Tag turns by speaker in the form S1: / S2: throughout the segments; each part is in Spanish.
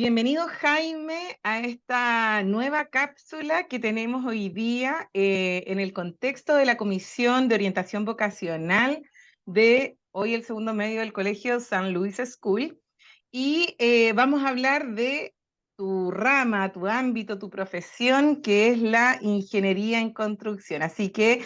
S1: Bienvenido, Jaime, a esta nueva cápsula que tenemos hoy día en el contexto de la Comisión de Orientación Vocacional de hoy el segundo medio del Colegio San Luis School. Y vamos a hablar de tu rama, tu ámbito, tu profesión, que es la ingeniería en construcción. Así que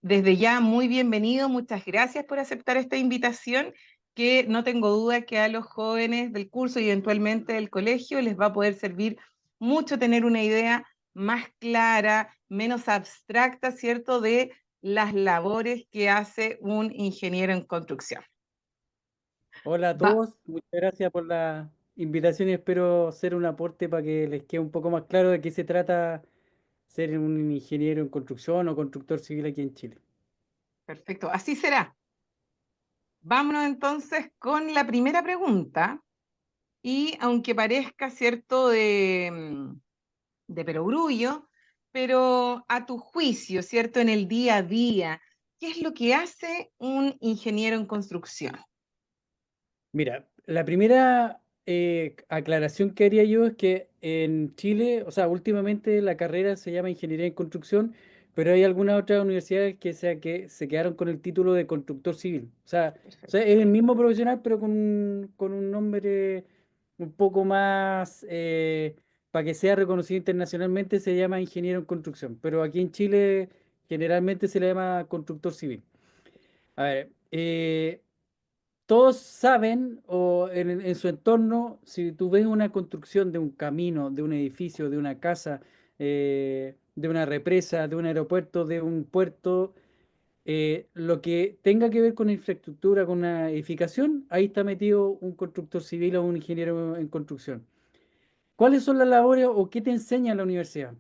S1: desde ya, muy bienvenido, muchas gracias por aceptar esta invitación que no tengo duda que a los jóvenes del curso y eventualmente del colegio les va a poder servir mucho tener una idea más clara, menos abstracta, ¿cierto?, de las labores que hace un ingeniero en construcción.
S2: Hola a
S1: Va,
S2: todos, muchas gracias por la invitación y espero ser un aporte para que les quede un poco más claro de qué se trata ser un ingeniero en construcción o constructor civil aquí en Chile.
S1: perfecto, así será. Vámonos entonces con la primera pregunta y aunque parezca, ¿cierto?, de perogrullo, pero a tu juicio, ¿cierto? En el día a día, ¿qué es lo que hace un ingeniero en construcción?
S2: Mira, la primera aclaración que haría yo es que en Chile, o sea, últimamente la carrera se llama Ingeniería en Construcción, pero hay algunas otras universidades que se quedaron con el título de constructor civil. O sea,
S1: Perfecto.
S2: es el mismo profesional, pero con un nombre un poco más, para que sea reconocido internacionalmente, se llama ingeniero en construcción, pero aquí en Chile generalmente se le llama constructor civil. A ver, todos saben o en su entorno, si tú ves una construcción de un camino, de un edificio, de una casa, de una represa, de un aeropuerto, de un puerto, lo que tenga que ver con infraestructura, con una edificación, ahí está metido un constructor civil o un ingeniero en construcción. ¿Cuáles son las labores o qué te enseña la universidad?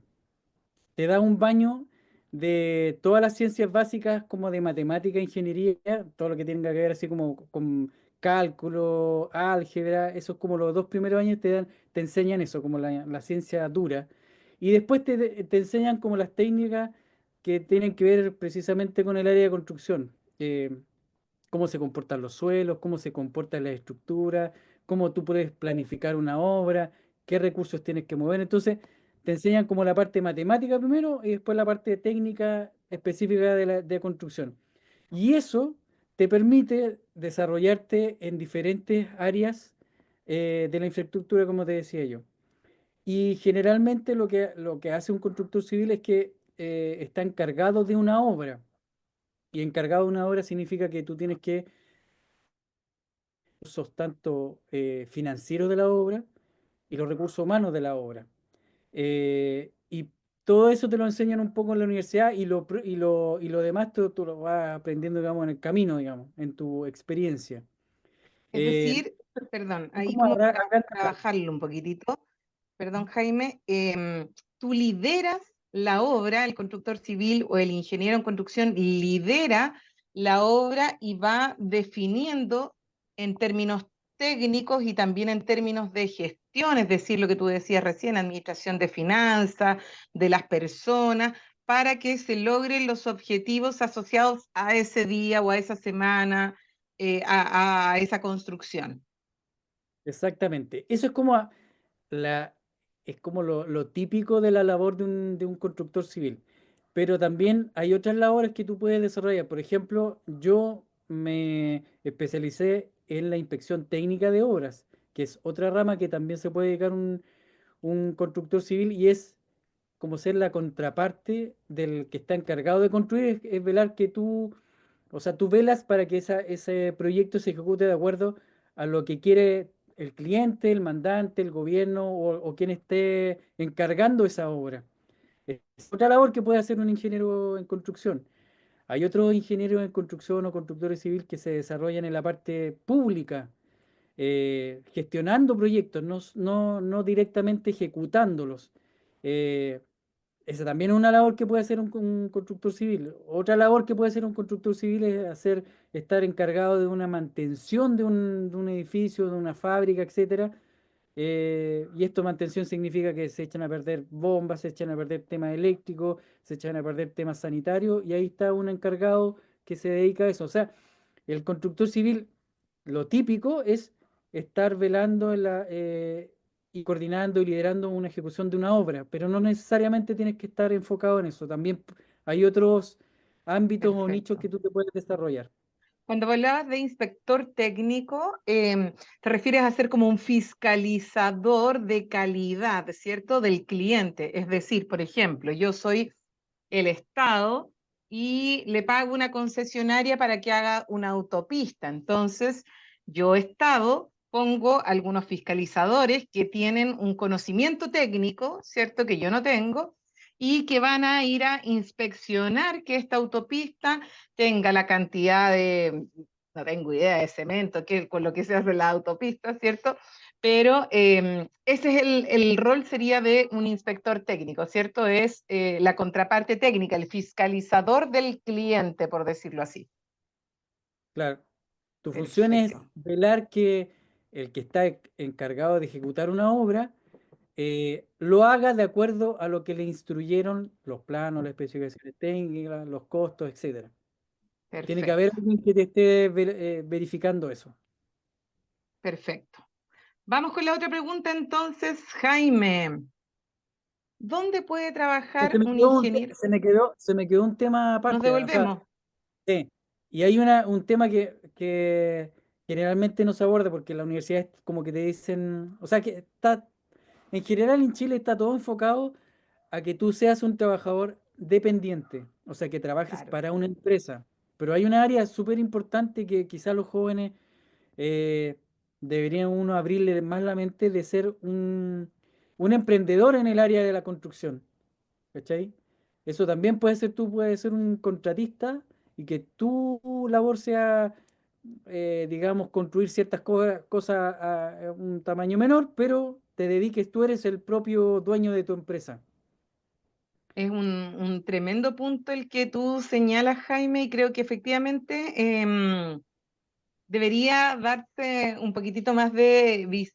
S2: Te da un baño de todas las ciencias básicas como de matemática, ingeniería, todo lo que tenga que ver así como con cálculo, álgebra, eso es como los dos primeros años te enseñan eso, como la ciencia dura. Y después te enseñan como las técnicas que tienen que ver precisamente con el área de construcción. Cómo se comportan los suelos, cómo se comporta la estructura, cómo tú puedes planificar una obra, qué recursos tienes que mover. Entonces, te enseñan como la parte matemática primero y después la parte técnica específica de construcción. Y eso te permite desarrollarte en diferentes áreas de la infraestructura, como te decía yo. Y generalmente lo que hace un constructor civil es que está encargado de una obra. Y encargado de una obra significa que tú tienes que recursos tanto financieros de la obra y los recursos humanos de la obra. Y todo eso te lo enseñan un poco en la universidad y lo demás tú lo vas aprendiendo, digamos, en el camino, digamos, en tu experiencia.
S1: Es
S2: Eh,
S1: decir, perdón,
S2: es
S1: ahí
S2: como
S1: como
S2: a grandes
S1: para
S2: rasgos.
S1: bajarlo un poquitito, perdón, Jaime, tú lideras la obra, el constructor civil o el ingeniero en construcción lidera la obra y va definiendo en términos técnicos y también en términos de gestión, es decir, lo que tú decías recién, administración de finanzas, de las personas, para que se logren los objetivos asociados a ese día o a esa semana, a esa construcción.
S2: Exactamente. Eso es como la, es como lo típico de la labor de un constructor civil. Pero también hay otras labores que tú puedes desarrollar. Por ejemplo, yo me especialicé en la inspección técnica de obras, que es otra rama que también se puede dedicar un constructor civil y es como ser la contraparte del que está encargado de construir, es velar que tú, o sea, tú velas para que ese proyecto se ejecute de acuerdo a lo que quiere el cliente, el mandante, el gobierno o quien esté encargando esa obra. Es otra labor que puede hacer un ingeniero en construcción. Hay otros ingenieros en construcción o constructores civiles que se desarrollan en la parte pública, gestionando proyectos, no directamente ejecutándolos. Eh, Esa también es una labor que puede hacer un constructor civil. Otra labor que puede hacer un constructor civil es estar encargado de una mantención de un edificio, de una fábrica, etcétera. Y esto mantención significa que se echan a perder bombas, se echan a perder temas eléctricos, se echan a perder temas sanitarios, y ahí está un encargado que se dedica a eso. O sea, el constructor civil, lo típico es estar velando y coordinando y liderando una ejecución de una obra, pero no necesariamente tienes que estar enfocado en eso. También hay otros ámbitos o nichos
S1: Perfecto.
S2: que tú te puedes desarrollar.
S1: Cuando hablabas de inspector técnico, te refieres a ser como un fiscalizador de calidad, ¿cierto? Del cliente. Es decir, por ejemplo, yo soy el Estado y le pago una concesionaria para que haga una autopista. Entonces, yo, Estado, pongo algunos fiscalizadores que tienen un conocimiento técnico, ¿cierto? Que yo no tengo, y que van a ir a inspeccionar que esta autopista tenga la cantidad de, no tengo idea, de cemento, que, con lo que se hace la autopista, ¿cierto? Pero ese es el rol sería de un inspector técnico, ¿cierto? Es la contraparte técnica, el fiscalizador del cliente, por decirlo así.
S2: Claro, tu función es
S1: Perfecto,
S2: velar que el que está encargado de ejecutar una obra lo haga de acuerdo a lo que le instruyeron los planos, las especificaciones técnicas, los costos, etcétera. Tiene que haber
S1: perfecto,
S2: alguien que te esté verificando eso.
S1: perfecto. Vamos con la otra pregunta entonces, Jaime. ¿Dónde puede trabajar un ingeniero?
S2: Se me quedó un tema
S1: Nos
S2: aparte. O sea,
S1: devolvemos.
S2: sí. Y hay un tema que generalmente no se aborda porque las universidades como que te dicen, o sea, que está, en general en Chile está todo enfocado a que tú seas un trabajador dependiente, o sea, que trabajes
S1: Claro,
S2: para una empresa. Pero hay una área súper importante que quizás los jóvenes eh, deberían uno abrirle más la mente de ser un emprendedor en el área de la construcción. ¿Cachai? Eso también puede ser, tú puedes ser un contratista y que tu labor sea, digamos, construir ciertas cosas a un tamaño menor, pero te dediques, tú eres el propio dueño de tu empresa.
S1: es un tremendo punto el que tú señalas, Jaime, y creo que efectivamente debería darse un poquitito más de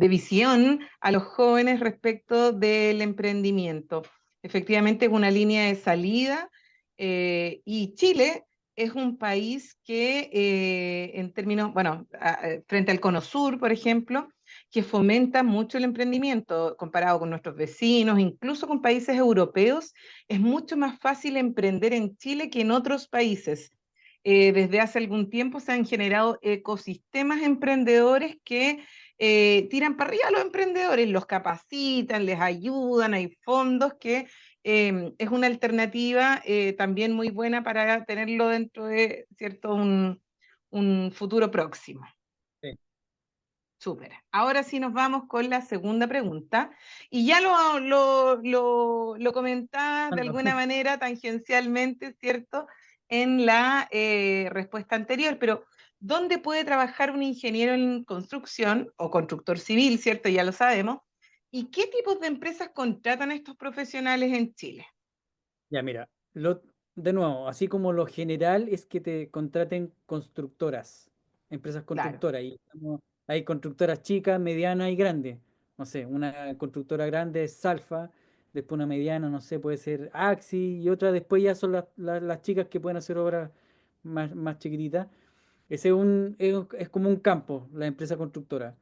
S1: visión a los jóvenes respecto del emprendimiento. Efectivamente, es una línea de salida y Chile es un país que en términos, bueno, frente al Cono Sur, por ejemplo, que fomenta mucho el emprendimiento comparado con nuestros vecinos, incluso con países europeos, es mucho más fácil emprender en Chile que en otros países. Desde hace algún tiempo se han generado ecosistemas emprendedores que tiran para arriba a los emprendedores, los capacitan, les ayudan, hay fondos que es una alternativa también muy buena para tenerlo dentro de cierto un futuro próximo.
S2: Sí.
S1: Súper. Ahora sí nos vamos con la segunda pregunta. Y ya lo comentabas de
S2: Ando.
S1: alguna manera tangencialmente, ¿cierto? En la respuesta anterior, pero ¿dónde puede trabajar un ingeniero en construcción o constructor civil, ¿cierto? Ya lo sabemos. ¿Y qué tipos de empresas contratan a estos profesionales en Chile?
S2: Ya, mira, de nuevo, así como lo general es que te contraten constructoras, empresas
S1: Claro.
S2: constructoras. Y hay constructoras chicas, medianas y grandes. No sé, una constructora grande es Salfa, después una mediana, no sé, puede ser Axi, y otra después ya son las chicas que pueden hacer obras más chiquititas. Ese es como un campo, la empresa constructora.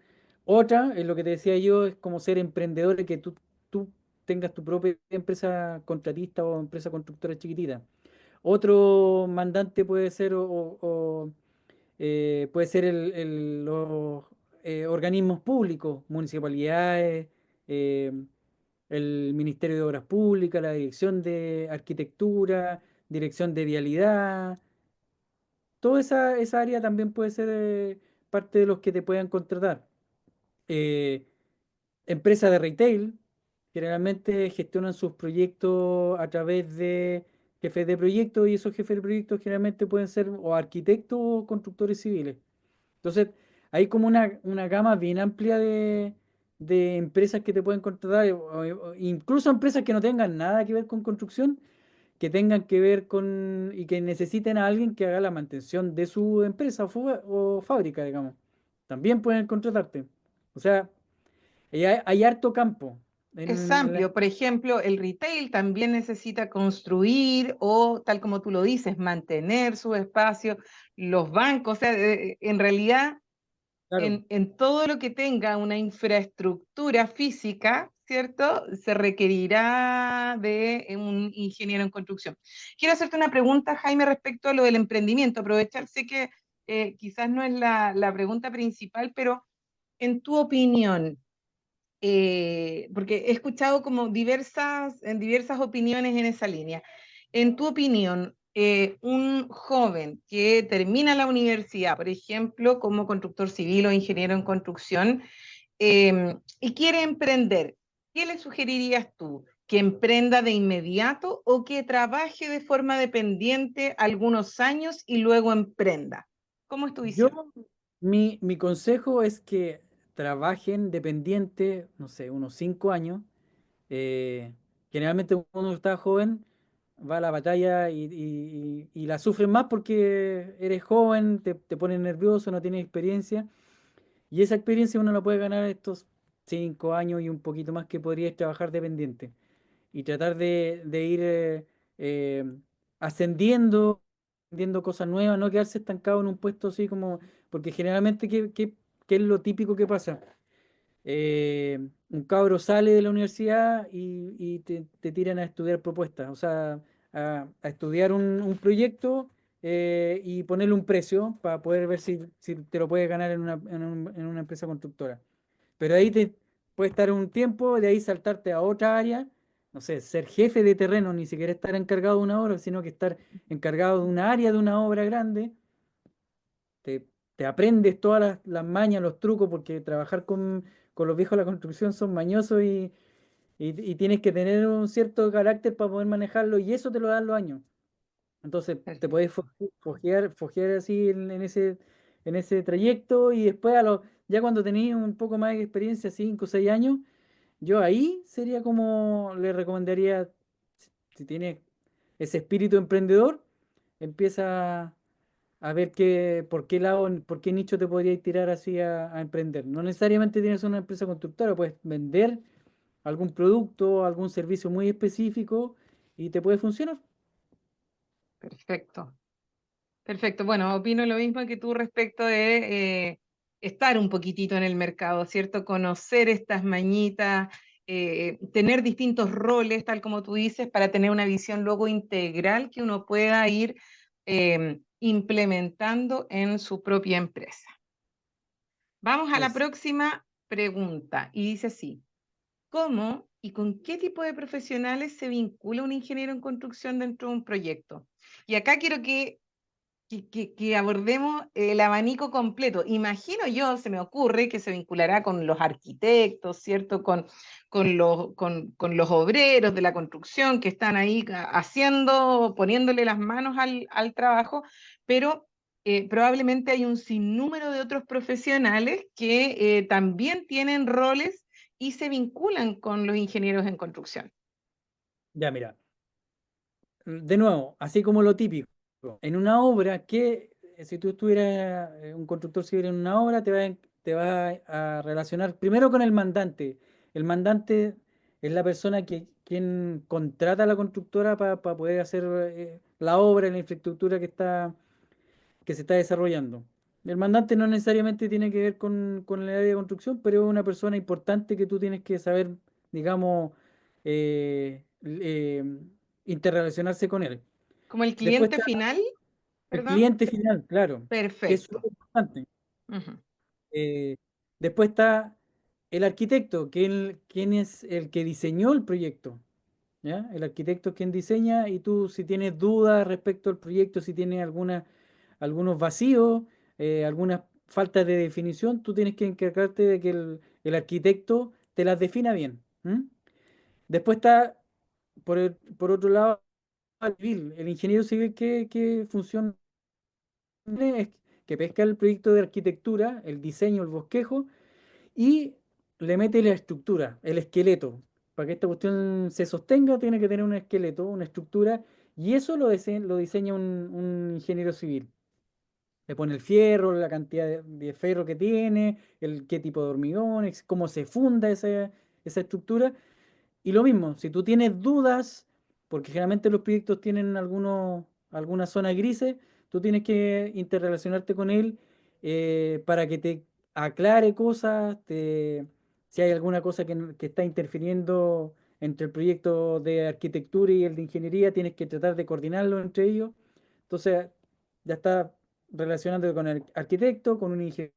S2: Otra, es lo que te decía yo, es como ser emprendedor y que tú tengas tu propia empresa contratista o empresa constructora chiquitita. Otro mandante puede ser, puede ser los organismos públicos, municipalidades, eh, el Ministerio de Obras Públicas, la Dirección de Arquitectura, Dirección de Vialidad. Toda esa área también puede ser parte de los que te puedan contratar. Eh, Empresas de retail generalmente gestionan sus proyectos a través de jefes de proyecto y esos jefes de proyectos generalmente pueden ser o arquitectos o constructores civiles. Entonces, hay como una gama bien amplia de empresas que te pueden contratar, incluso empresas que no tengan nada que ver con construcción, que tengan que ver con y que necesiten a alguien que haga la mantención de su empresa o fábrica, digamos. También pueden contratarte. O sea, hay harto campo.
S1: Es amplio. Por ejemplo, el retail también necesita construir o, tal como tú lo dices, mantener su espacio, los bancos. O sea, en realidad
S2: Claro.
S1: en todo lo que tenga una infraestructura física, ¿cierto? Se requerirá de un ingeniero en construcción. Quiero hacerte una pregunta, Jaime, respecto a lo del emprendimiento. Aprovechar, sé que quizás no es la pregunta principal, pero en tu opinión, porque he escuchado como diversas opiniones en esa línea. En tu opinión, un joven que termina la universidad, por ejemplo, como constructor civil o ingeniero en construcción, y quiere emprender, ¿qué le sugerirías tú? ¿Que emprenda de inmediato o que trabaje de forma dependiente algunos años y luego emprenda? ¿Cómo es tu
S2: Yo,
S1: visión?
S2: mi consejo es que trabajen dependiente, no sé, unos 5 años. Eh, Generalmente cuando uno está joven va a la batalla y la sufres más porque eres joven, te pones nervioso, no tienes experiencia. Y esa experiencia uno la puede ganar estos 5 años y un poquito más que podrías trabajar dependiente. Y tratar de ir eh, ascendiendo, aprendiendo cosas nuevas, no quedarse estancado en un puesto así como, porque generalmente, ¿qué es lo típico que pasa? Un cabro sale de la universidad y te tiran a estudiar propuestas, o sea, a estudiar un proyecto y ponerle un precio para poder ver si te lo puedes ganar en una empresa constructora. Pero ahí te puede estar un tiempo, de ahí saltarte a otra área, no sé, ser jefe de terreno, ni siquiera estar encargado de una obra, sino que estar encargado de una área de una obra grande. te, Te aprendes todas las mañas, los trucos, porque trabajar con los viejos de la construcción son mañosos y tienes que tener un cierto carácter para poder manejarlo, y eso te lo dan los años. Entonces te puedes
S1: Perfecto.
S2: foguear así en ese trayecto, y después ya cuando tenías un poco más de experiencia, 5 o 6 años, yo ahí sería como le recomendaría, si tienes ese espíritu emprendedor, empieza a ver por qué lado, por qué nicho te podrías tirar así a emprender. No necesariamente tienes una empresa constructora, puedes vender algún producto, algún servicio muy específico y te puede funcionar.
S1: Perfecto. Perfecto. Bueno, opino lo mismo que tú respecto de estar un poquitito en el mercado, ¿cierto? Conocer estas mañitas, tener distintos roles, tal como tú dices, para tener una visión luego integral que uno pueda ir implementando en su propia empresa. Vamos a la
S2: Es,
S1: próxima pregunta y dice así, ¿cómo y con qué tipo de profesionales se vincula un ingeniero en construcción dentro de un proyecto? Y acá quiero que abordemos el abanico completo. Imagino yo, se me ocurre que se vinculará con los arquitectos, ¿cierto? Con los obreros de la construcción que están ahí haciendo, poniéndole las manos al trabajo, pero probablemente hay un sinnúmero de otros profesionales que también tienen roles y se vinculan con los ingenieros en construcción.
S2: ya, mira, de nuevo, así como lo típico, en una obra si tú estuvieras un constructor civil en una obra, te va a relacionar primero con el mandante. El mandante es la persona quien contrata a la constructora para poder hacer la obra, la infraestructura que se está desarrollando. El mandante no necesariamente tiene que ver con el área de construcción, pero es una persona importante que tú tienes que saber, digamos, interrelacionarse con él.
S1: Como el
S2: Después
S1: cliente
S2: está
S1: final,
S2: el
S1: perdón.
S2: cliente final, claro, que es
S1: Perfecto.
S2: súper importante.
S1: Ujú.
S2: Eh, Después está el arquitecto, quien es el que diseñó el proyecto. ¿Ya? El arquitecto es quien diseña, y tú, si tienes dudas respecto al proyecto, si tienes algunos vacíos, algunas faltas de definición, tú tienes que encargarte de que el arquitecto te las defina bien. ¿M? Después está, por otro lado, el civil. El ingeniero civil, ¿qué función tiene? Es que pesca el proyecto de arquitectura, el diseño, el bosquejo, y le mete la estructura, el esqueleto. Para que esta cuestión se sostenga, tiene que tener un esqueleto, una estructura, y eso lo diseña un ingeniero civil. Le pone el fierro, la cantidad de ferro que tiene, qué tipo de hormigón, cómo se funda esa estructura. Y lo mismo, si tú tienes dudas, porque generalmente los proyectos tienen algunas zonas grises, tú tienes que interrelacionarte con él para que aclare cosas, si hay alguna cosa que está interfiriendo entre el proyecto de arquitectura y el de ingeniería, tienes que tratar de coordinarlo entre ellos. Entonces, ya está relacionando con el arquitecto, con un ingeniero,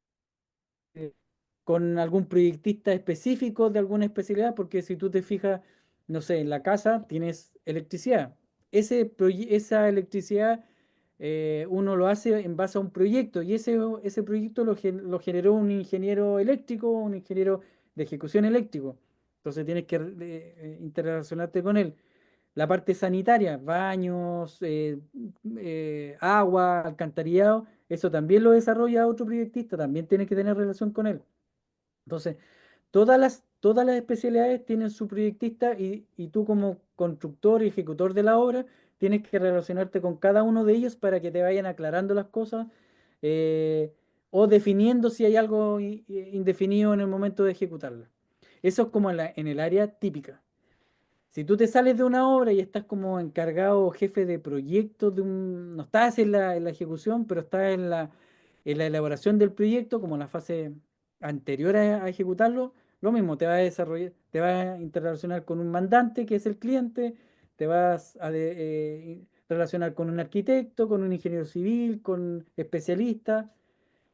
S2: con algún proyectista específico de alguna especialidad, porque si tú te fijas, no sé, en la casa tienes electricidad. Esa electricidad uno lo hace en base a un proyecto y ese proyecto lo generó un ingeniero eléctrico, un ingeniero de ejecución eléctrico. Entonces tienes que interrelacionarte con él. La parte sanitaria, baños, agua, alcantarillado, eso también lo desarrolla otro proyectista, también tienes que tener relación con él. Entonces, todas las especialidades tienen su proyectista y tú como constructor y ejecutor de la obra tienes que relacionarte con cada uno de ellos para que te vayan aclarando las cosas eh, o definiendo si hay algo indefinido en el momento de ejecutarla. Eso es como en el área típica. Si tú te sales de una obra y estás como encargado o jefe de proyecto no estás en la ejecución, pero estás en la elaboración del proyecto, como la fase anterior a ejecutarlo, lo mismo, te vas a desarrollar, te vas a interrelacionar con un mandante que es el cliente, te vas a relacionar con un arquitecto, con un ingeniero civil, con especialistas,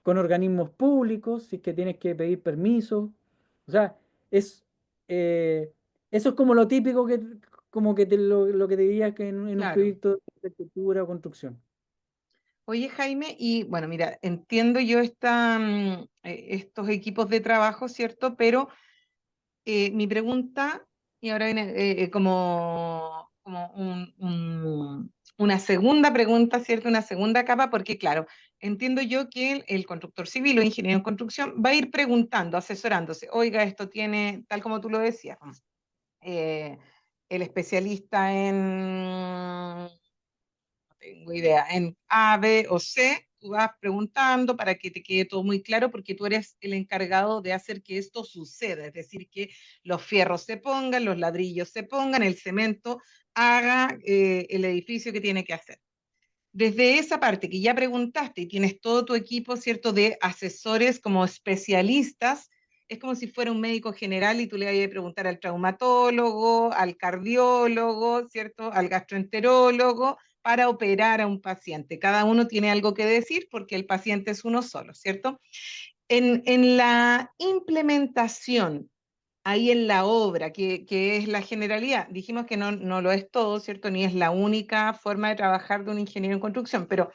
S2: con organismos públicos, si es que tienes que pedir permiso. O sea, es, eh, eso es como lo típico como que lo que te diría que en un
S1: Claro.
S2: proyecto de arquitectura o construcción.
S1: Oye, Jaime, y bueno, mira, entiendo yo estos equipos de trabajo, ¿cierto? Pero mi pregunta, y ahora viene como una segunda pregunta, ¿cierto? Una segunda capa, porque claro, entiendo yo que el constructor civil o ingeniero en construcción va a ir preguntando, asesorándose, oiga, esto tiene, tal como tú lo decías, eh, el especialista en tengo idea. En A, B o C, tú vas preguntando para que te quede todo muy claro, porque tú eres el encargado de hacer que esto suceda, es decir, que los fierros se pongan, los ladrillos se pongan, el cemento haga el edificio que tiene que hacer. Desde esa parte que ya preguntaste y tienes todo tu equipo, ¿cierto?, de asesores como especialistas, es como si fuera un médico general y tú le vayas a preguntar al traumatólogo, al cardiólogo, ¿cierto?, al gastroenterólogo para operar a un paciente. Cada uno tiene algo que decir porque el paciente es uno solo, ¿cierto? En la implementación ahí en la obra, que es la generalidad. Dijimos que no lo es todo, ¿cierto? Ni es la única forma de trabajar de un ingeniero en construcción, pero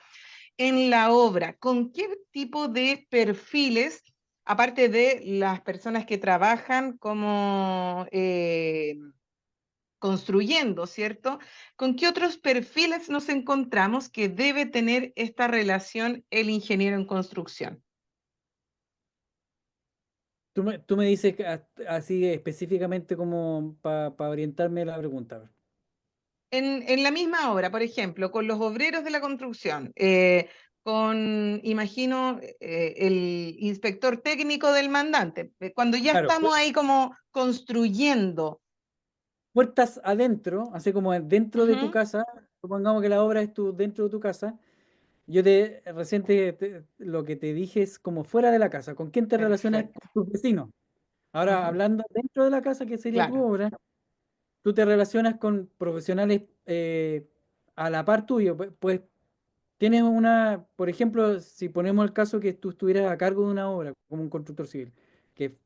S1: en la obra, ¿con qué tipo de perfiles, aparte de las personas que trabajan como construyendo, ¿cierto? ¿Con qué otros perfiles nos encontramos que debe tener esta relación el ingeniero en construcción?
S2: Tú me dices que así específicamente como para orientarme la pregunta.
S1: En la misma obra, por ejemplo, con los obreros de la construcción, imagino, el inspector técnico del mandante, cuando ya
S2: Claro,
S1: estamos ahí como construyendo.
S2: puertas adentro, así como dentro de tu
S1: Ujú,
S2: casa, supongamos que la obra es dentro de tu casa. Lo que te dije es como fuera de la casa, ¿con quién te relacionas
S1: perfecto.
S2: con tus vecinos? Ahora,
S1: Ujú,
S2: hablando dentro de la casa, que sería tu
S1: claro,
S2: obra, tú te relacionas con profesionales a la par tuyo. Pues tienes por ejemplo, si ponemos el caso que tú estuvieras a cargo de una obra como un constructor civil, que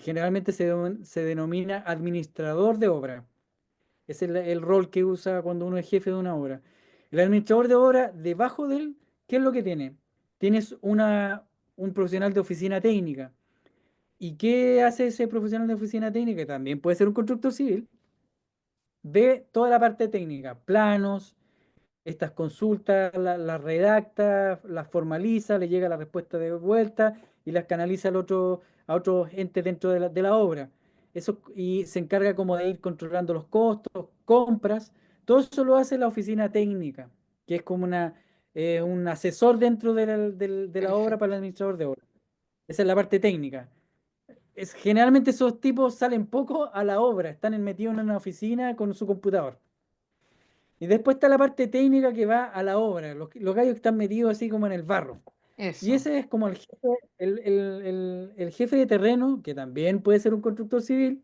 S2: generalmente se denomina administrador de obra. Es el rol que usa cuando uno es jefe de una obra. El administrador de obra, debajo de él, ¿qué es lo que tiene? Tienes un profesional de oficina técnica. ¿Y qué hace ese profesional de oficina técnica? También puede ser un constructor civil. Ve toda la parte técnica, planos, estas consultas, las redacta, las formaliza, le llega la respuesta de vuelta y las canaliza a otros entes dentro de la obra. Eso, y se encarga como de ir controlando los costos, compras. Todo eso lo hace la oficina técnica, que es como un asesor dentro de la obra para
S1: perfecto.
S2: el administrador de obra. Esa es la parte técnica. Generalmente esos tipos salen poco a la obra, están metidos en una oficina con su computador. Y después está la parte técnica que va a la obra, los gallos que están metidos así como en el barro. Y
S1: Eso,
S2: ese es como el jefe, el jefe de terreno, que también puede ser un constructor civil,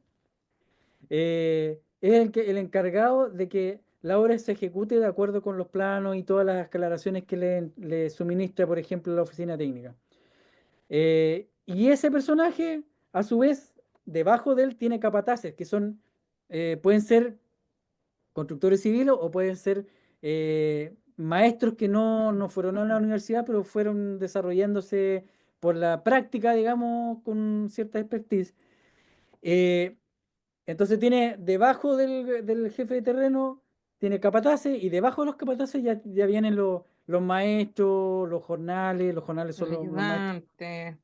S2: es el encargado de que la obra se ejecute de acuerdo con los planos y todas las aclaraciones que le suministra, por ejemplo, la oficina técnica. Y ese personaje, a su vez, debajo de él tiene capataces, que son, pueden ser constructores civiles o pueden ser maestros que no fueron a la universidad, pero fueron desarrollándose por la práctica, digamos, con cierta expertise. Eh, entonces tiene debajo del jefe de terreno, tiene capataces y debajo de los capataces ya vienen los maestros, los jornales
S1: el
S2: son los maestros
S1: ayudante,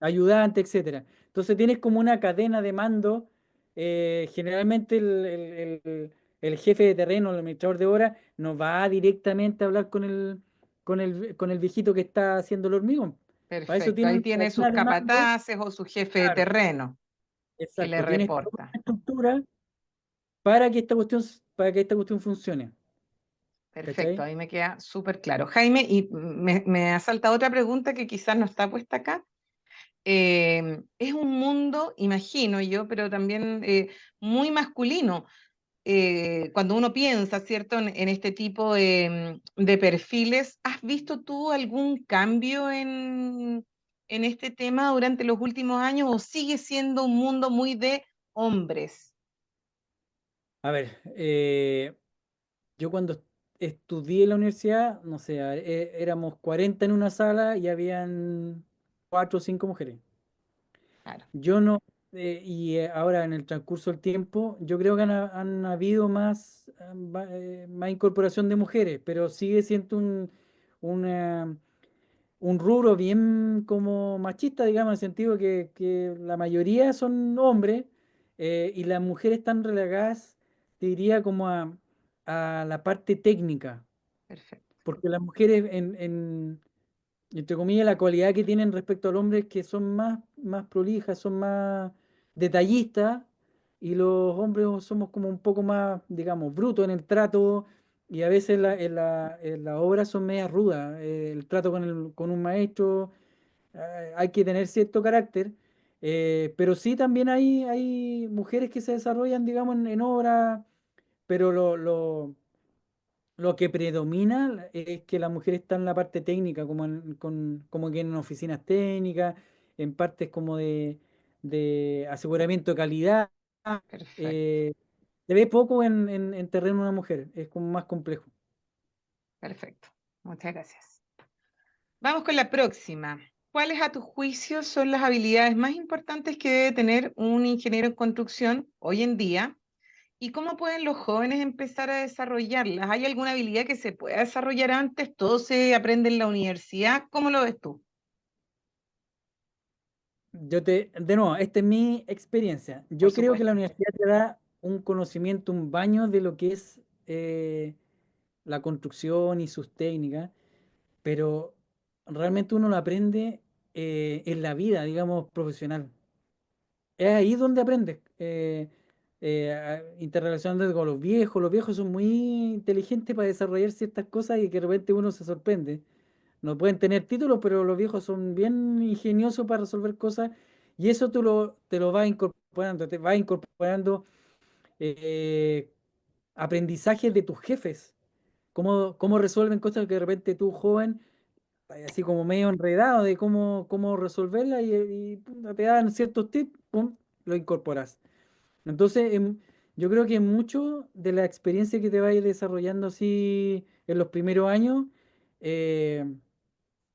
S2: ayudante, etcétera. Entonces tienes como una cadena de mando. Generalmente el jefe de terreno, el administrador de obra, no va directamente a hablar con el viejito que está haciendo el hormigón. Para eso
S1: perfecto.
S2: tiene
S1: Ahí
S2: una
S1: tiene sus
S2: cadena de mando.
S1: capataces o su jefe de
S2: Claro,
S1: terreno que le
S2: exacto. Tienes toda una
S1: reporta.
S2: estructura para que esta cuestión funcione.
S1: Perfecto,
S2: ¿Cachai?
S1: ahí me queda súper claro. Jaime, y me asalta otra pregunta que quizás no está puesta acá. Es un mundo, imagino yo, pero también muy masculino. Cuando uno piensa, ¿cierto?, en este tipo de perfiles, ¿has visto tú algún cambio en este tema durante los últimos años o sigue siendo un mundo muy de hombres?
S2: A ver, yo cuando estudié en la universidad, no sé, éramos 40 en una sala y habían 4 o 5 mujeres.
S1: Claro,
S2: Yo no, y ahora en el transcurso del tiempo, yo creo que han habido más incorporación de mujeres, pero sigue siendo una- un rubro bien como machista, digamos, en el sentido que la mayoría son hombres, y las mujeres están relegadas, te diría, como a la parte técnica,
S1: perfecto,
S2: porque las mujeres, entre comillas, la cualidad que tienen respecto al hombre es que son más prolijas, son más detallistas, y los hombres somos como un poco más, digamos, brutos en el trato, y a veces en la obra son medias rudas. El trato con un maestro, hay que tener cierto carácter, pero sí también hay mujeres que se desarrollan, digamos, en obra, pero lo que predomina es que la mujer está en la parte técnica, como que en oficinas técnicas, en partes como de aseguramiento de calidad.
S1: perfecto,
S2: eh, Se ve poco en terreno de una mujer, es como más complejo.
S1: perfecto. Muchas gracias. Vamos con la próxima. ¿Cuáles a tu juicio son las habilidades más importantes que debe tener un ingeniero en construcción hoy en día? ¿Y cómo pueden los jóvenes empezar a desarrollarlas? ¿Hay alguna habilidad que se pueda desarrollar antes? ¿Todo se aprende en la universidad? ¿Cómo lo ves tú?
S2: De nuevo, esta es mi experiencia.
S1: Por
S2: Yo creo que la
S1: supuesto.
S2: universidad te da un conocimiento, un baño de lo que es la construcción y sus técnicas, pero realmente uno lo aprende en la vida, digamos, profesional. Es ahí donde aprendes, interrelacionándote con los viejos. Los viejos son muy inteligentes para desarrollar ciertas cosas y que de repente uno se sorprende. No pueden tener títulos, pero los viejos son bien ingeniosos para resolver cosas, y eso te lo vas incorporando, te vas incorporando eh, aprendizajes de tus jefes, cómo resuelven cosas que de repente tú, joven, así como medio enredado de cómo resolverla, y puta, te dan ciertos tips, pum, lo incorporas. Entonces, yo creo que mucho de la experiencia que te vayas desarrollando así en los primeros años, eh,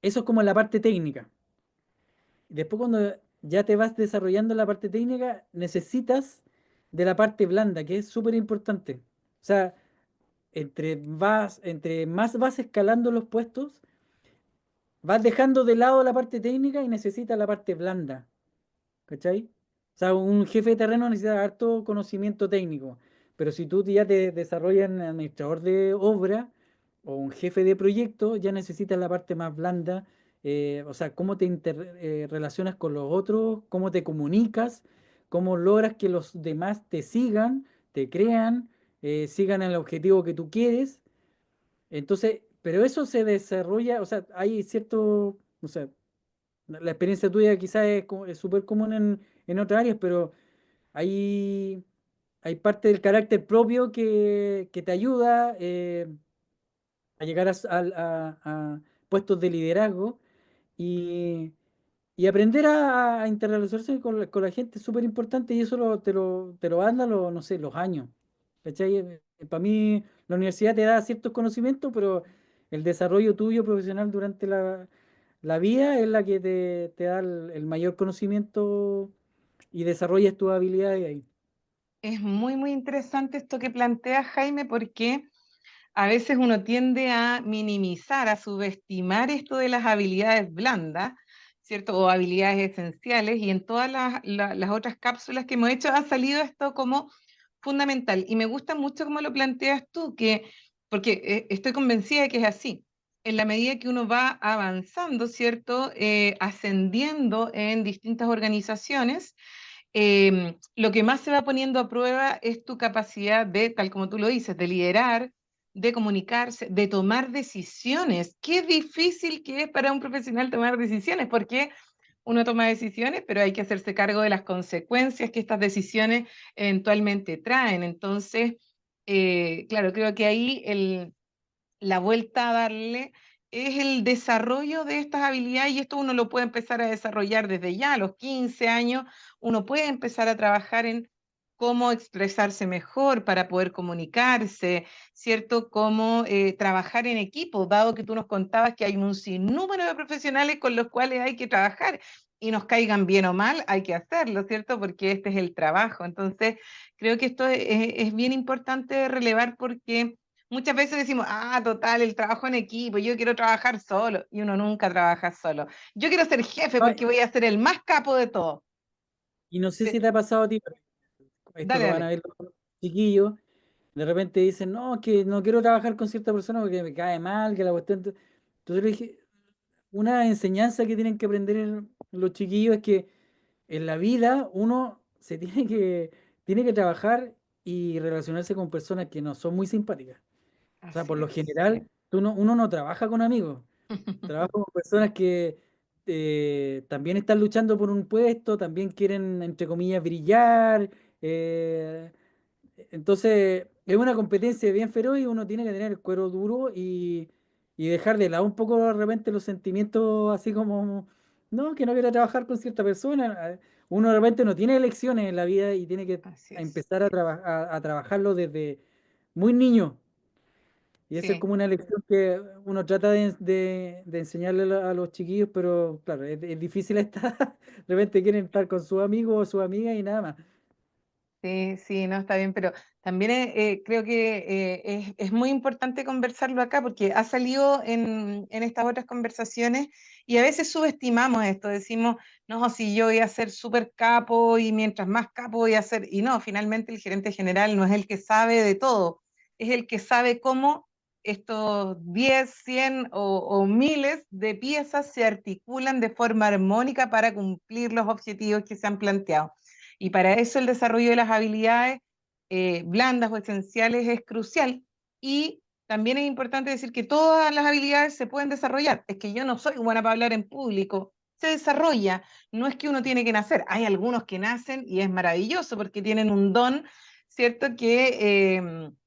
S2: eso es como la parte técnica. Después, cuando ya te vas desarrollando en la parte técnica, necesitas de la parte blanda, que es súper importante. O sea, entre más vas escalando los puestos, vas dejando de lado la parte técnica y necesitas la parte blanda. ¿Cachai? O sea, un jefe de terreno necesita harto conocimiento técnico, pero si tú ya te desarrollas en administrador de obra o un jefe de proyecto, ya necesitas la parte más blanda. O sea, cómo te relacionas con los otros, cómo te comunicas, cómo logras que los demás te sigan, te crean, sigan el objetivo que tú quieres. Entonces, pero eso se desarrolla, o sea, hay cierto, o sea, la experiencia tuya quizás es súper común en otras áreas, pero hay, hay parte del carácter propio que te ayuda a llegar a puestos de liderazgo y, y aprender a interrelacionarse con la gente es súper importante y eso te lo van dando no sé, los años. ¿Cachai? Para mí la universidad te da ciertos conocimientos, pero el desarrollo tuyo profesional durante la vida es la que te da el mayor conocimiento y desarrollas tus habilidades ahí.
S1: Es muy, muy interesante esto que plantea Jaime, porque a veces uno tiende a minimizar, a subestimar esto de las habilidades blandas, ¿cierto? O habilidades esenciales, y en todas las otras cápsulas que hemos hecho ha salido esto como fundamental. Y me gusta mucho cómo lo planteas tú, porque estoy convencida de que es así. En la medida que uno va avanzando, ¿cierto? Ascendiendo en distintas organizaciones, lo que más se va poniendo a prueba es tu capacidad de, tal como tú lo dices, de liderar, de comunicarse, de tomar decisiones. Qué difícil que es para un profesional tomar decisiones, porque uno toma decisiones, pero hay que hacerse cargo de las consecuencias que estas decisiones eventualmente traen. Entonces, claro, creo que ahí la vuelta a darle es el desarrollo de estas habilidades y esto uno lo puede empezar a desarrollar desde ya, a los 15 años, uno puede empezar a trabajar en cómo expresarse mejor para poder comunicarse, ¿cierto? Cómo trabajar en equipo, dado que tú nos contabas que hay un sinnúmero de profesionales con los cuales hay que trabajar y nos caigan bien o mal, hay que hacerlo, ¿cierto? Porque este es el trabajo. Entonces, creo que esto es bien importante relevar porque muchas veces decimos, ah, total, el trabajo en equipo, yo quiero trabajar solo, y uno nunca trabaja solo. Yo quiero ser jefe
S2: Ah,
S1: porque voy a ser el más capo de todo.
S2: y no sé
S1: Sí,
S2: si te ha pasado a ti, pero esto
S1: dale,
S2: lo van a
S1: dale.
S2: ver los chiquillos. De repente dicen, no, que no quiero trabajar con cierta persona porque me cae mal, que la cuestión. Entonces le dije, una enseñanza que tienen que aprender los chiquillos es que en la vida uno tiene que trabajar y relacionarse con personas que no son muy simpáticas. O sea,
S1: Así
S2: por lo
S1: es.
S2: general, uno no trabaja con amigos, trabaja con personas que también están luchando por un puesto, también quieren, entre comillas, brillar. eh, entonces, es una competencia bien feroz y uno tiene que tener el cuero duro y dejar de lado un poco de repente los sentimientos así como, no, que no quiero trabajar con cierta persona. Uno de repente no tiene elecciones en la vida y tiene que
S1: Así es.
S2: empezar a trabajarlo desde muy niño. Y esa es
S1: Sí.
S2: como una lección que uno trata de enseñarle a los chiquillos, pero claro, es difícil estar. De repente quieren estar con sus amigos o sus amigas y nada más.
S1: Sí, sí, no, está bien, pero también creo que es muy importante conversarlo acá porque ha salido en estas otras conversaciones y a veces subestimamos esto, decimos, no, si yo voy a ser súper capo y mientras más capo voy a ser, y no, finalmente el gerente general no es el que sabe de todo, es el que sabe cómo estos 10, 100 o miles de piezas se articulan de forma armónica para cumplir los objetivos que se han planteado. Y para eso el desarrollo de las habilidades blandas o esenciales es crucial. Y también es importante decir que todas las habilidades se pueden desarrollar. Es que yo no soy buena para hablar en público. Se desarrolla. No es que uno tiene que nacer. Hay algunos que nacen y es maravilloso porque tienen un don, ¿cierto? Que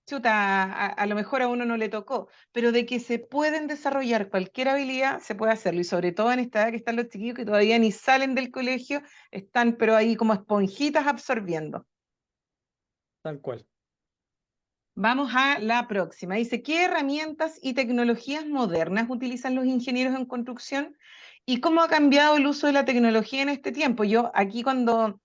S1: chuta, a lo mejor a uno no le tocó, pero de que se pueden desarrollar cualquier habilidad, se puede hacerlo. Y sobre todo en esta edad que están los chiquillos que todavía ni salen del colegio, están pero ahí como esponjitas absorbiendo.
S2: Tal cual.
S1: Vamos a la próxima. Dice, ¿qué herramientas y tecnologías modernas utilizan los ingenieros en construcción? ¿Y cómo ha cambiado el uso de la tecnología en este tiempo? Yo aquí cuando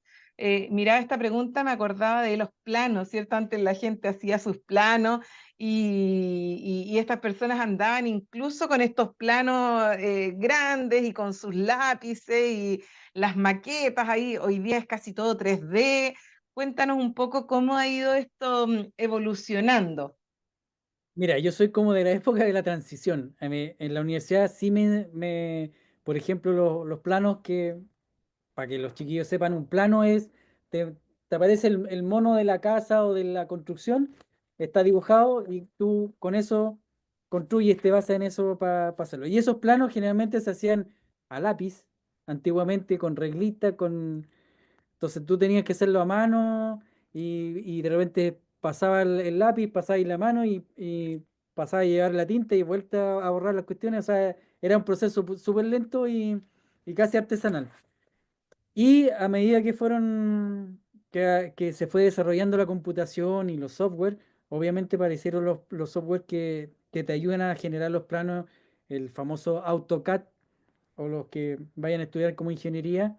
S1: miraba esta pregunta me acordaba de los planos, ¿cierto? Antes la gente hacía sus planos y estas personas andaban incluso con estos planos grandes y con sus lápices y las maquetas ahí. Hoy día es casi todo 3D. Cuéntanos un poco cómo ha ido esto evolucionando.
S2: Mira, yo soy como de la época de la transición. En la universidad sí por ejemplo, los planos para que los chiquillos sepan, un plano te aparece el mono de la casa o de la construcción, está dibujado y tú con eso construyes, te basas en eso para hacerlo. Y esos planos generalmente se hacían a lápiz, antiguamente con reglita, con... Entonces tú tenías que hacerlo a mano y de repente pasaba el lápiz, pasaba ahí la mano y pasaba a llevar la tinta y vuelta a borrar las cuestiones. O sea, era un proceso súper lento y casi artesanal. Y a medida que que se fue desarrollando la computación y los software, obviamente aparecieron los software que te ayudan a generar los planos, el famoso AutoCAD, o los que vayan a estudiar como ingeniería.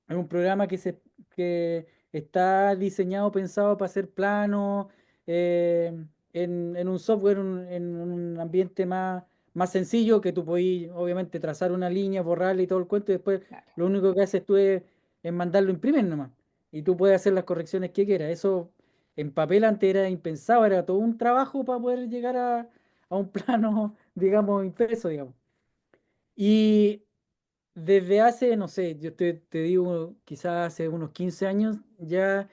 S2: Es un programa que está diseñado, pensado para hacer planos eh, en un software, en un ambiente más sencillo, que tú podís, obviamente, trazar una línea, borrarla y todo el cuento, y después
S1: Claro.
S2: lo único que haces tú es mandarlo a imprimir nomás. Y tú puedes hacer las correcciones que quieras. Eso en papel antes era impensado, era todo un trabajo para poder llegar a un plano, digamos, impreso, digamos. Y desde hace, no sé, te digo, quizás hace unos 15 años ya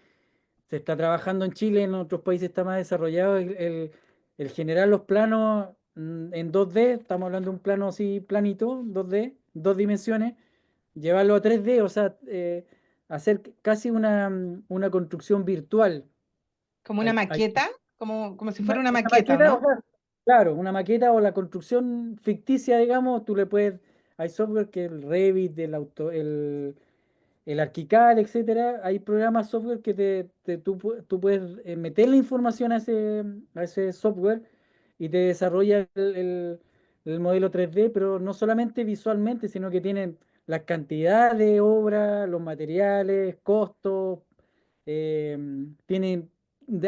S2: se está trabajando en Chile, en otros países está más desarrollado el generar los planos en 2D, estamos hablando de un plano así planito, 2D, dos dimensiones, llevarlo a 3D, o sea, hacer casi una construcción virtual.
S1: Como una
S2: Hay
S1: maqueta, como si fuera una
S2: una
S1: maqueta,
S2: maqueta, o
S1: ¿no?
S2: sea, claro, una maqueta o la construcción ficticia, digamos, tú le puedes, hay software que el Revit, el ArchiCAD, etcétera, hay programas software que tú puedes meter la información a ese software y te desarrolla el modelo 3D, pero no solamente visualmente, sino que tienen la cantidad de obra, los materiales, costos, eh, tienen,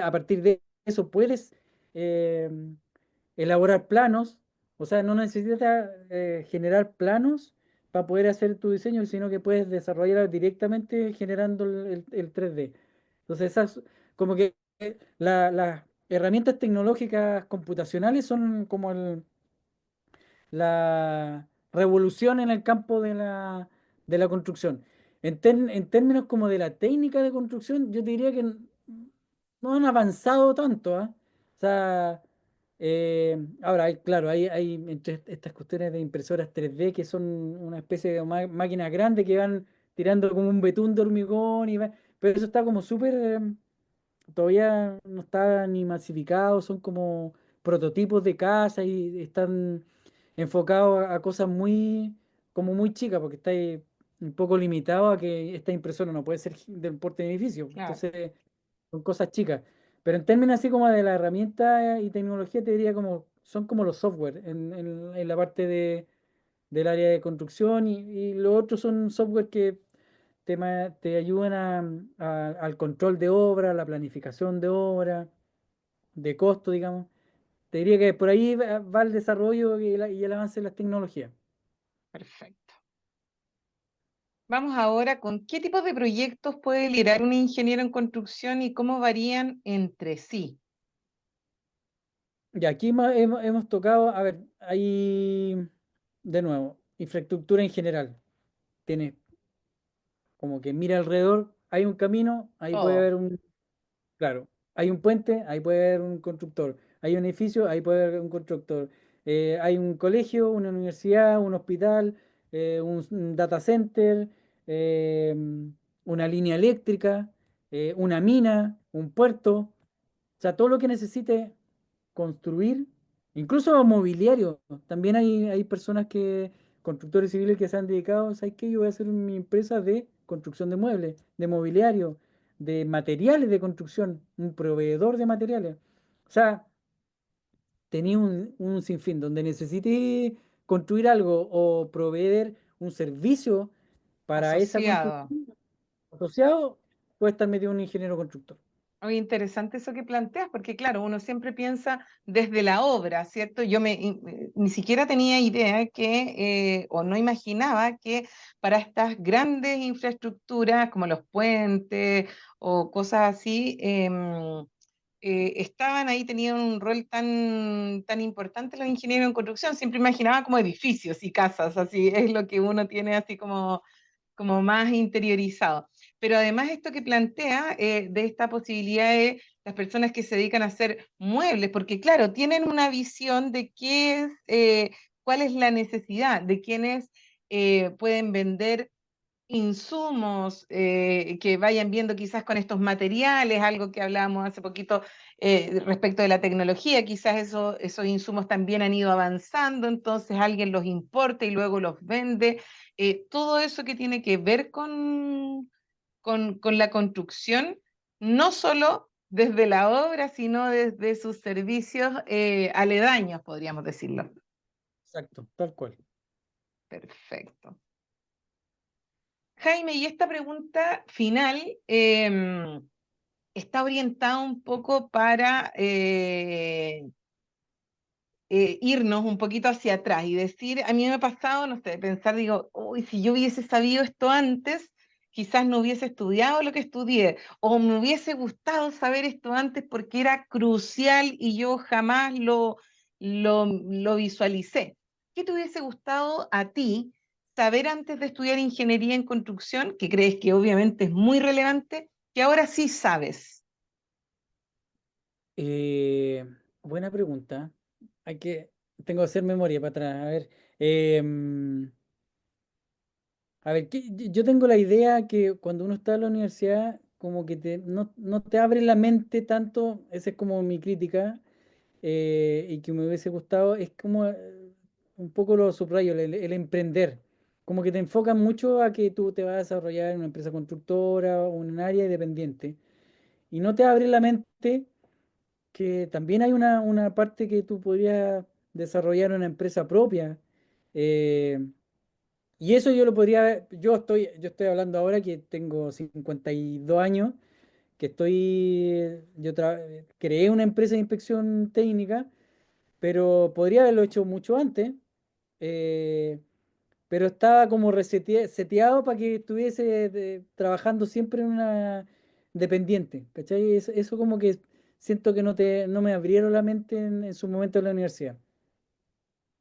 S2: a partir de eso puedes eh, elaborar planos, o sea, no necesitas generar planos para poder hacer tu diseño, sino que puedes desarrollar directamente generando el 3D. Entonces, como que las herramientas tecnológicas computacionales son como la revolución en el campo de la construcción. En términos como de la técnica de construcción, yo te diría que no han avanzado tanto, ¿ah? O sea, ahora, claro, hay entre estas cuestiones de impresoras 3D que son una especie de máquinas grandes que van tirando como un betún de hormigón, pero eso está como súper, todavía no está ni masificado, son como prototipos de casa y están enfocados a cosas como muy chicas, porque está ahí un poco limitado a que esta impresora no puede ser del porte de edificio.
S1: Claro,
S2: Entonces, son cosas chicas. Pero en términos así como de la herramienta y tecnología, te diría como son como los software en la parte del área de construcción y los otros son software que te ayudan al control de obra, la planificación de obra, de costo, digamos. Te diría que por ahí va el desarrollo y el avance de las tecnologías.
S1: perfecto. Vamos ahora con qué tipos de proyectos puede liderar un ingeniero en construcción y cómo varían entre sí.
S2: Y aquí hemos tocado, a ver, hay, de nuevo, infraestructura en general. Tienes como que mira alrededor, hay un camino, ahí puede
S1: Todo.
S2: haber claro, hay un puente, ahí puede haber un constructor. Hay un edificio, ahí puede haber un constructor. Hay un colegio, una universidad, un hospital, un data center, una línea eléctrica, una mina, un puerto. O sea, todo lo que necesite construir, incluso mobiliario. También hay personas constructores civiles que se han dedicado, ¿sabes qué? Yo voy a hacer mi empresa de construcción de muebles, de mobiliario, de materiales de construcción, un proveedor de materiales. O sea, tenía un sinfín donde necesite construir algo o proveer un servicio para esa
S1: Asociado.
S2: construcción asociado, puede estar metido un ingeniero constructor.
S1: Muy interesante eso que planteas, porque claro, uno siempre piensa desde la obra, ¿cierto? Ni siquiera tenía idea o no imaginaba que para estas grandes infraestructuras como los puentes o cosas así, estaban ahí, tenían un rol tan importante los ingenieros en construcción. Siempre imaginaba como edificios y casas, así es lo que uno tiene así como más interiorizado. Pero además esto que plantea de esta posibilidad de las personas que se dedican a hacer muebles, porque claro, tienen una visión de qué es, cuál es la necesidad, de quienes pueden vender insumos que vayan viendo quizás con estos materiales, algo que hablábamos hace poquito respecto de la tecnología, quizás esos insumos también han ido avanzando, entonces alguien los importa y luego los vende. Todo eso que tiene que ver con la construcción, no solo desde la obra, sino desde sus servicios aledaños, podríamos decirlo.
S2: Exacto, tal cual.
S1: Perfecto. Jaime, y esta pregunta final está orientada un poco para irnos un poquito hacia atrás y decir, a mí me ha pasado, no sé, pensar, digo, uy, si yo hubiese sabido esto antes, quizás no hubiese estudiado lo que estudié, o me hubiese gustado saber esto antes porque era crucial y yo jamás lo visualicé. ¿Qué te hubiese gustado a ti saber antes de estudiar ingeniería en construcción, que crees que obviamente es muy relevante, que ahora sí sabes?
S2: Eh, buena pregunta. Hay que, tengo que hacer memoria para atrás. Em, a ver, yo tengo la idea que cuando uno está en la universidad, como que no te abre la mente tanto, esa es como mi crítica, y que me hubiese gustado, es como un poco lo subrayo, el emprender. Como que te enfocan mucho a que tú te vas a desarrollar en una empresa constructora o en un área independiente, y no te abre la mente que también hay una parte que tú podrías desarrollar una empresa propia. eh, y eso yo lo podría, yo estoy hablando ahora que tengo 52 años, que creé una empresa de inspección técnica, pero podría haberlo hecho mucho antes, eh, pero estaba como seteado para que estuviese trabajando siempre en una dependiente, ¿cachai? Eso como que siento que no me abrieron la mente en su momento en la universidad.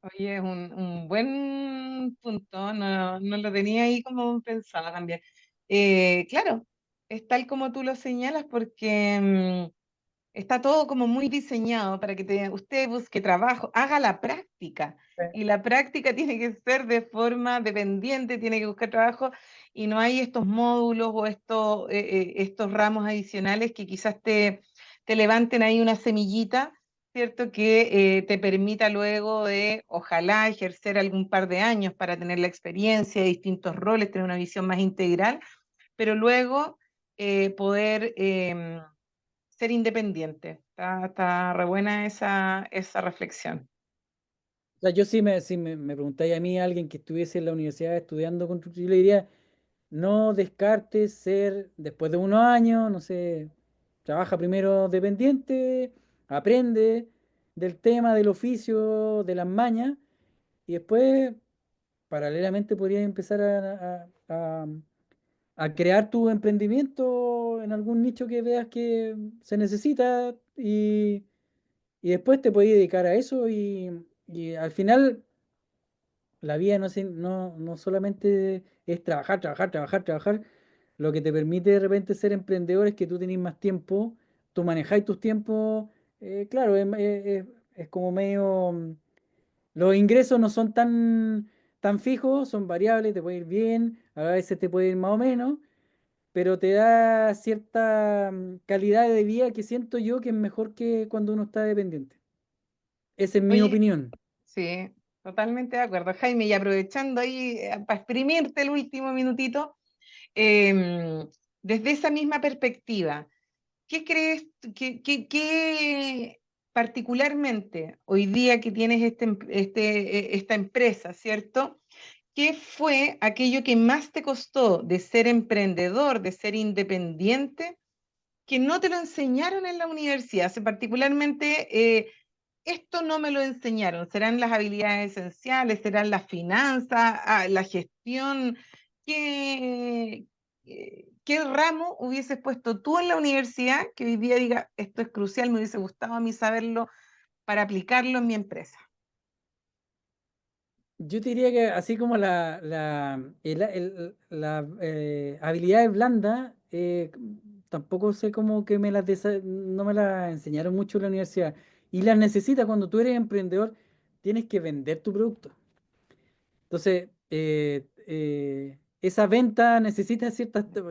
S1: Oye, es un buen punto, no lo tenía ahí como pensaba también. Claro, es tal como tú lo señalas porque está todo como muy diseñado para que usted busque trabajo, haga la práctica. Y la práctica tiene que ser de forma dependiente, tiene que buscar trabajo y no hay estos módulos o estos ramos adicionales que quizás te levanten ahí una semillita, ¿cierto? Que te permita luego de, ojalá, ejercer algún par de años para tener la experiencia de distintos roles, tener una visión más integral, pero luego poder ser independiente. Está re buena esa reflexión.
S2: O sea, yo si me preguntáis a mí, alguien que estuviese en la universidad estudiando construcción, yo le diría, no descartes ser, después de unos años, no sé, trabaja primero dependiente, aprende del tema, del oficio, de las mañas, y después, paralelamente, podrías empezar a crear tu emprendimiento en algún nicho que veas que se necesita y después te puedes dedicar a eso y al final la vida no solamente es trabajar, trabajar, trabajar, trabajar. Lo que te permite de repente ser emprendedor es que tú tenés más tiempo, tú manejáis tus tiempos. Claro, es como medio. Los ingresos no son tan fijos, son variables, te puede ir bien, a veces te puede ir más o menos, pero te da cierta calidad de vida que siento yo que es mejor que cuando uno está dependiente. Esa es mi
S1: Oye,
S2: opinión.
S1: sí, totalmente de acuerdo, Jaime, y aprovechando ahí para exprimirte el último minutito, em, desde esa misma perspectiva, ¿qué crees que particularmente hoy día que tienes esta empresa, ¿cierto? ¿Qué fue aquello que más te costó de ser emprendedor, de ser independiente, que no te lo enseñaron en la universidad? O sea, particularmente, esto no me lo enseñaron. ¿Serán las habilidades esenciales? ¿Serán las finanzas? ¿La gestión? ¿Qué, qué ramo hubieses puesto tú en la universidad que hoy día diga, esto es crucial, me hubiese gustado a mí saberlo para aplicarlo en mi empresa?
S2: Yo te diría que así como habilidades blandas, tampoco sé cómo que no me las enseñaron mucho en la universidad. Y las necesitas cuando tú eres emprendedor, tienes que vender tu producto. Entonces, esa venta necesita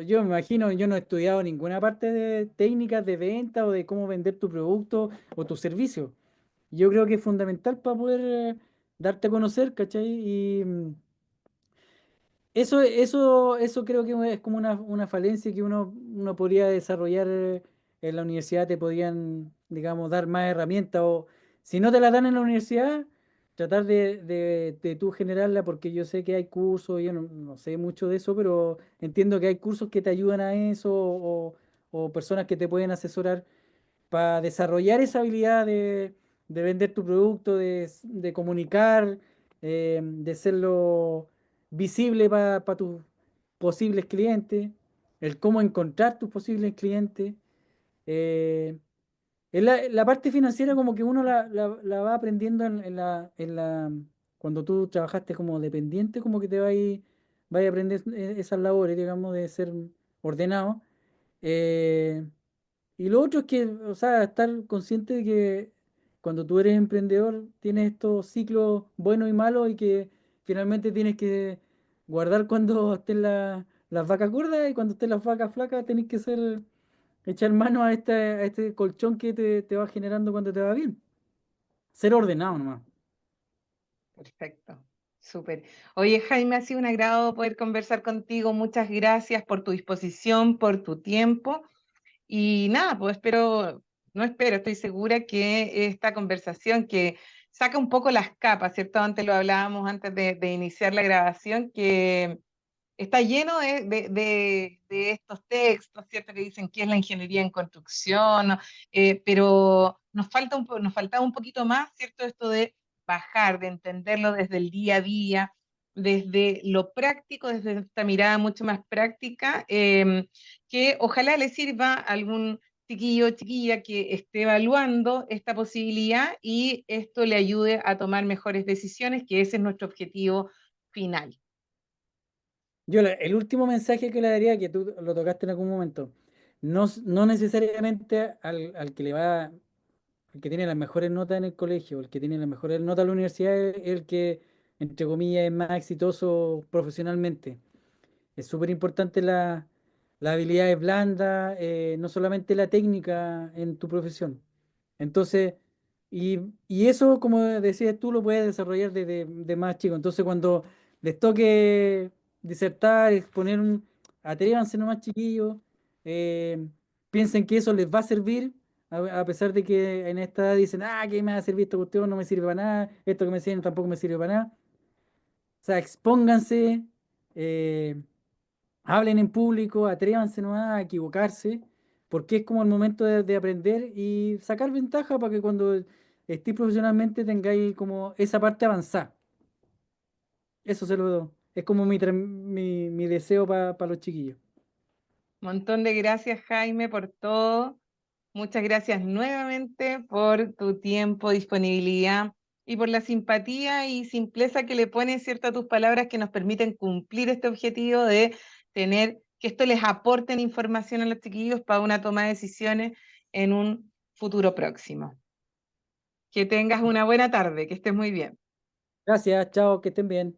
S2: yo me imagino, yo no he estudiado ninguna parte de técnicas de venta o de cómo vender tu producto o tu servicio. Yo creo que es fundamental para poder darte a conocer, ¿cachai? Y eso creo que es como una falencia que uno podría desarrollar en la universidad, te podían, digamos, dar más herramientas o si no te la dan en la universidad, tratar de tú generarla porque yo sé que hay cursos, yo no sé mucho de eso, pero entiendo que hay cursos que te ayudan a eso o personas que te pueden asesorar para desarrollar esa habilidad de vender tu producto, de comunicar, de hacerlo visible para tus posibles clientes, el cómo encontrar tus posibles clientes. eh, la parte financiera como que uno la va aprendiendo cuando tú trabajaste como dependiente, como que vas a aprender esas labores, digamos, de ser ordenado. Eh, y lo otro es que, o sea, estar consciente de que cuando tú eres emprendedor tienes estos ciclos buenos y malos y que finalmente tienes que guardar cuando estén las vacas gordas y cuando estén las vacas flacas tenés que echar mano a este colchón que te va generando cuando te va bien. Ser ordenado nomás.
S1: Perfecto, súper. Oye, Jaime, ha sido un agrado poder conversar contigo. Muchas gracias por tu disposición, por tu tiempo. Y nada, pues no espero, estoy segura que esta conversación que saca un poco las capas, ¿cierto? Antes lo hablábamos antes de iniciar la grabación, que está lleno de estos textos, ¿cierto? Que dicen qué es la ingeniería en construcción, ¿no? Pero nos faltaba un poquito más, ¿cierto? Esto de bajar, de entenderlo desde el día a día, desde lo práctico, desde esta mirada mucho más práctica, que ojalá le sirva a algún chiquillo o chiquilla que esté evaluando esta posibilidad y esto le ayude a tomar mejores decisiones, que ese es nuestro objetivo final.
S2: El último mensaje que le daría, que tú lo tocaste en algún momento, no necesariamente al que le va el que tiene las mejores notas en el colegio, el que tiene las mejores notas en la universidad es el que, entre comillas, es más exitoso profesionalmente. Es súper importante las habilidades blandas, no solamente la técnica en tu profesión. Entonces, y eso, como decías tú, lo puedes desarrollar de más chico. Entonces, cuando les toque disertar, exponer atrévanse nomás chiquillos, eh, piensen que eso les va a servir, a pesar de que en esta edad dicen, ¿qué me va a servir esta cuestión? No me sirve para nada, esto que me enseñan tampoco me sirve para nada. O sea, expónganse, eh, hablen en público, atrévanse nomás a equivocarse, porque es como el momento de aprender y sacar ventaja para que cuando estéis profesionalmente tengáis como esa parte avanzada. Eso es como mi deseo para los chiquillos.
S1: Montón de gracias, Jaime, por todo. Muchas gracias nuevamente por tu tiempo, disponibilidad y por la simpatía y simpleza que le pones, ¿cierto?, a tus palabras que nos permiten cumplir este objetivo de tener que esto les aporte información a los chiquillos para una toma de decisiones en un futuro próximo. Que tengas una buena tarde, que estés muy bien.
S2: Gracias, chao, que estén bien.